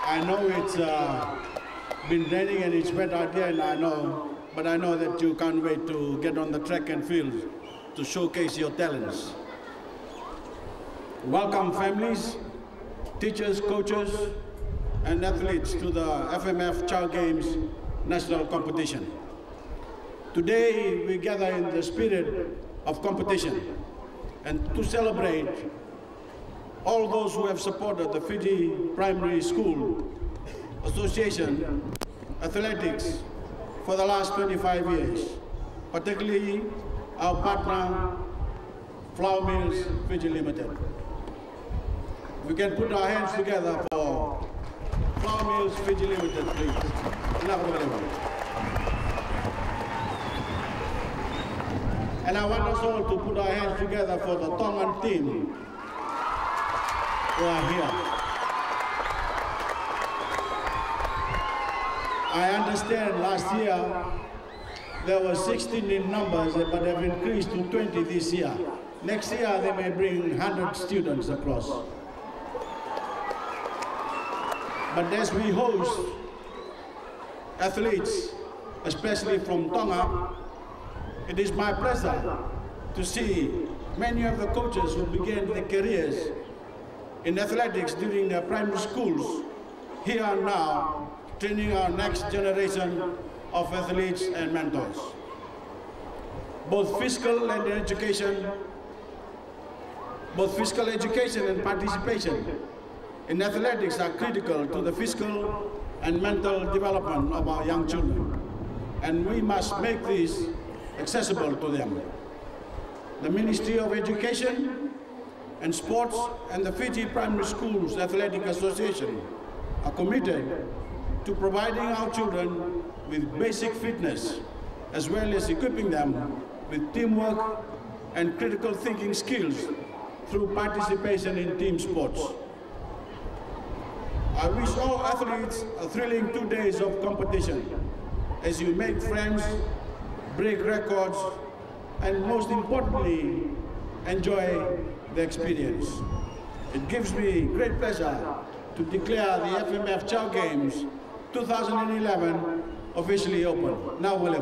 I know it's been raining and it's wet out here, and but I know that you can't wait to get on the track and field to showcase your talents. Welcome families, teachers, coaches, and athletes to the FMF Chow Games national competition. Today we gather in the spirit of competition and to celebrate all those who have supported the Fiji Primary School Association athletics for the last 25 years, particularly our partner, Flour Mills Fiji Limited. We can put our hands together for Flour Mills Fiji Limited, please. And I want us all to put our hands together for the Tongan team who are here. I understand last year there were 16 in numbers, but they've increased to 20 this year. Next year they may bring 100 students across. But as we host athletes, especially from Tonga, it is my pleasure to see many of the coaches who began their careers in athletics during their primary schools here and now training our next generation of athletes and mentors. Both physical education and participation in athletics are critical to the physical and mental development of our young children, and we must make this accessible to them. The Ministry of Education and Sports and the Fiji Primary Schools Athletic Association are committed to providing our children with basic fitness, as well as equipping them with teamwork and critical thinking skills through participation in team sports. I wish all athletes a thrilling 2 days of competition as you make friends, break records, and most importantly, enjoy the experience. It gives me great pleasure to declare the FMF Chow Games 2011 officially open. Now we'll